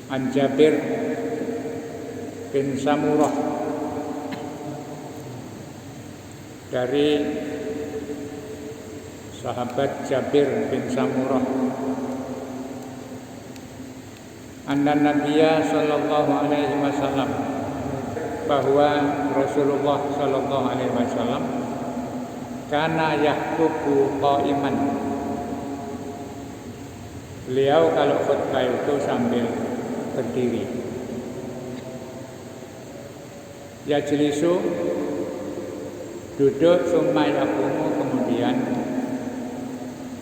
An Jabir bin Samurah, dari sahabat Jabir bin Samurah, anna Nabiyya sallallahu alaihi wasallam, bahwa Rasulullah sallallahu alaihi wasallam kana yakhutubu qaiman. Beliau kalau khutbah itu sambil berdiri. Yajlisu, duduk, summa yaqumu, kemudian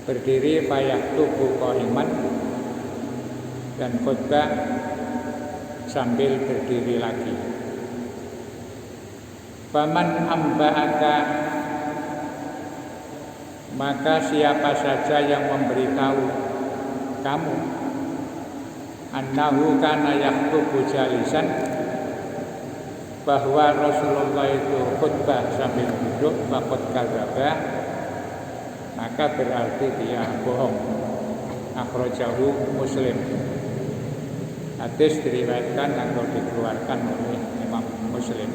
berdiri, fayaktubu qaiman, dan khutbah sambil berdiri lagi. Faman amba'aka, maka siapa saja yang memberitahu kamu annahu kana yaktubu jalisan, bahwa Rasulullah itu khutbah sambil duduk, faqad kadzaba, maka berarti dia bohong. Akhrajahu Muslim. Hadis diriwayatkan atau dikeluarkan oleh Imam Muslim.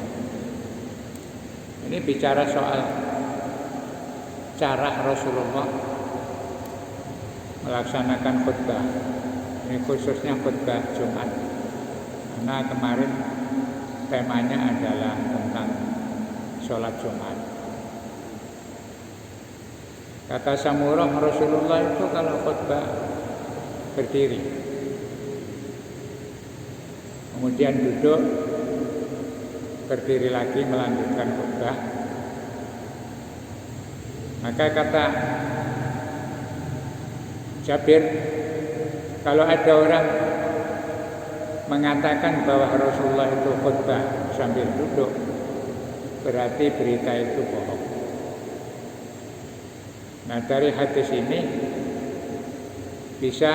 Ini bicara soal cara Rasulullah melaksanakan khutbah. Ini khususnya khutbah Jumat, karena kemarin temanya adalah tentang sholat Jumat. Kata Samurah, Rasulullah itu kalau khutbah berdiri, kemudian duduk, berdiri lagi melanjutkan khutbah. Maka kata Jabir, kalau ada orang mengatakan bahwa Rasulullah itu khutbah sambil duduk, berarti berita itu bohong. Nah, dari hadis ini bisa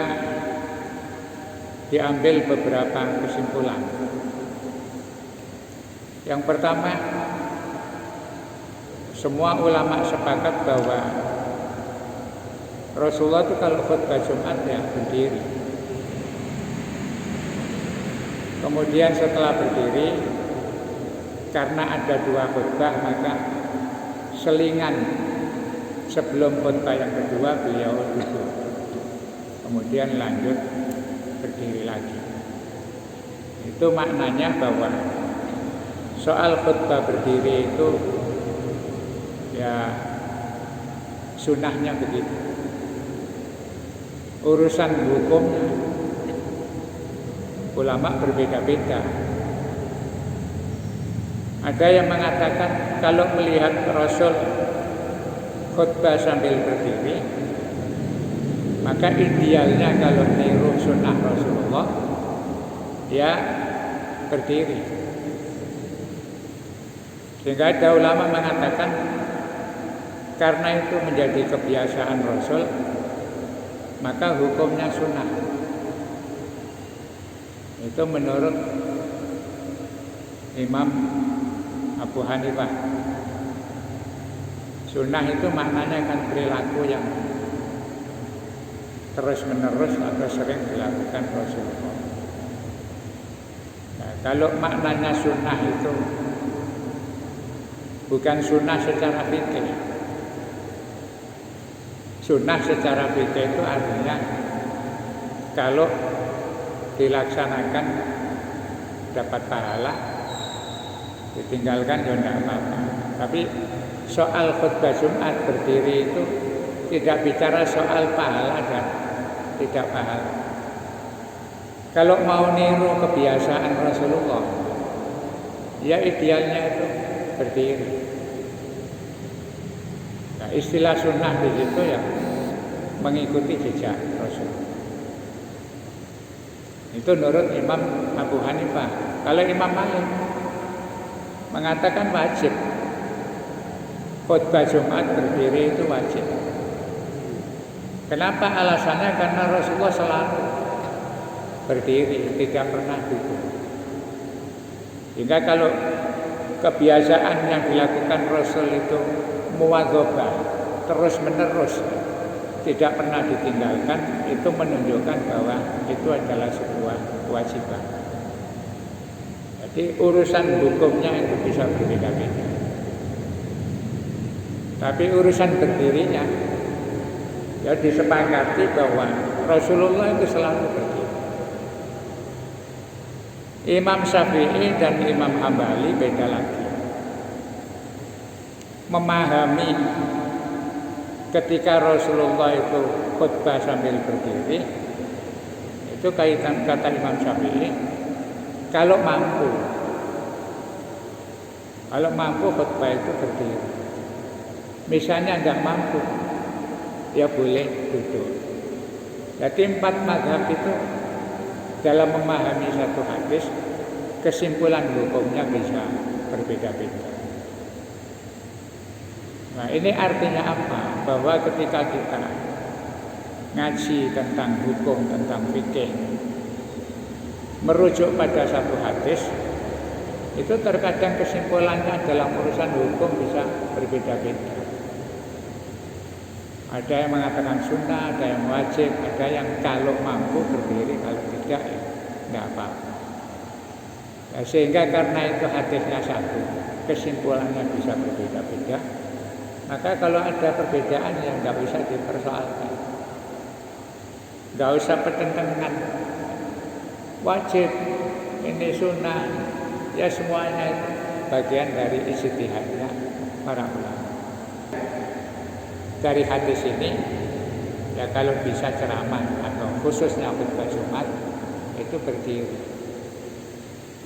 diambil beberapa kesimpulan. Yang pertama, semua ulama sepakat bahwa Rasulullah itu kalau khutbah Jumat ya berdiri. Kemudian setelah berdiri, karena ada dua khutbah, maka selingan sebelum khutbah yang kedua beliau duduk, kemudian lanjut berdiri lagi. Itu maknanya bahwa soal khutbah berdiri itu ya sunnahnya begitu. Urusan hukumnya ulama berbeda-beda. Ada yang mengatakan kalau melihat Rasul khutbah sambil berdiri, maka idealnya kalau niru sunnah Rasulullah, dia berdiri. Sehingga ada ulama mengatakan karena itu menjadi kebiasaan Rasul, maka hukumnya sunnah. Itu menurut Imam Abu Hanifah. Sunnah itu maknanya kan perilaku yang terus-menerus atau sering dilakukan Rasulullah. Nah, kalau maknanya sunnah itu bukan sunnah secara fikih. Sunnah secara fikih itu artinya kalau dilaksanakan dapat pahala, ditinggalkan ya tidak apa-apa. Tapi soal khutbah Jumat berdiri itu tidak bicara soal pahala dan tidak pahala. Kalau mau niru kebiasaan Rasulullah, ya idealnya itu berdiri. Nah, istilah sunnah di situ ya mengikuti jejak Rasul. Itu menurut Imam Abu Hanifah. Kalau Imam Malik mengatakan wajib, khutbah Jumat berdiri itu wajib. Kenapa? Alasannya karena Rasulullah selalu berdiri, tidak pernah duduk. Hingga kalau kebiasaan yang dilakukan Rasul itu muwadhabah, terus menerus, tidak pernah ditinggalkan, itu menunjukkan bahwa itu adalah sebuah kewajiban. Jadi urusan hukumnya itu bisa berbeda-beda. Tapi urusan berdirinya ya disepakati bahwa Rasulullah itu selalu berdiri. Imam Syafi'i dan Imam Hambali beda lagi. Memahami ketika Rasulullah itu khutbah sambil berdiri, itu kaitan kata Imam Syafi'i, kalau mampu khutbah itu berdiri. Misalnya nggak mampu, ya boleh duduk. Jadi 4 mazhab itu dalam memahami satu hadis, kesimpulan hukumnya bisa berbeda-beda. Nah, ini artinya apa? Bahwa ketika kita ngaji tentang hukum, tentang fikih, merujuk pada satu hadis, itu terkadang kesimpulannya dalam urusan hukum bisa berbeda-beda. Ada yang mengatakan sunnah, ada yang wajib, ada yang kalau mampu berdiri, kalau tidak ya tidak apa-apa. Nah, sehingga karena itu hadisnya satu, kesimpulannya bisa berbeda-beda. Maka kalau ada perbedaan yang nggak bisa dipersoalkan, nggak usah pertentangan. Wajib, ini sunnah, ya semuanya itu bagian dari ijtihadnya para ulama. Dari hadis ini, ya kalau bisa ceramah atau khususnya khutbah Jumat itu berdiri.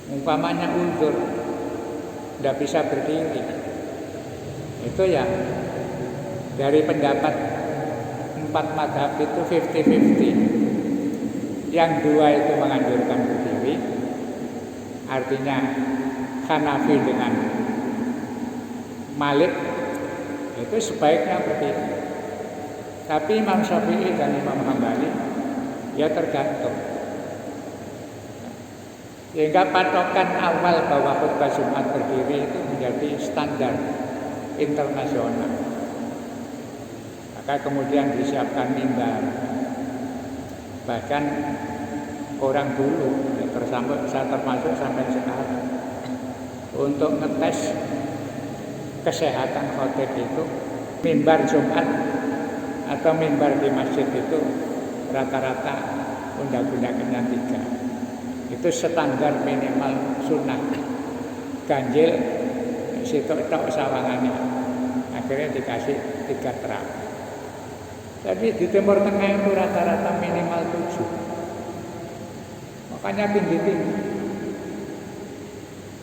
Umpamanya uzur, tidak bisa berdiri, itu ya dari pendapat 4 mazhab itu 50-50. Yang 2 itu menganjurkan berdiri, artinya Hanafi dengan Malik itu sebaiknya berdiri. Tapi Imam Syafi'i dan Imam Hambali ya tergantung. Sehingga patokan awal bahwa khutbah Jumat berdiri itu menjadi standar internasional. Maka kemudian disiapkan mimbar. Bahkan orang dulu ya saya termasuk sampai sekarang untuk ngetes kesehatan khotib itu mimbar Jumat atau mimbar di masjid itu rata-rata undang-undangnya 3. Itu standar minimal sunnah. Ganjil situ tok sawangannya. Akhirnya dikasih 3 terang. Tapi di Timur Tengah itu rata-rata minimal 7. Makanya tinggi-tinggi.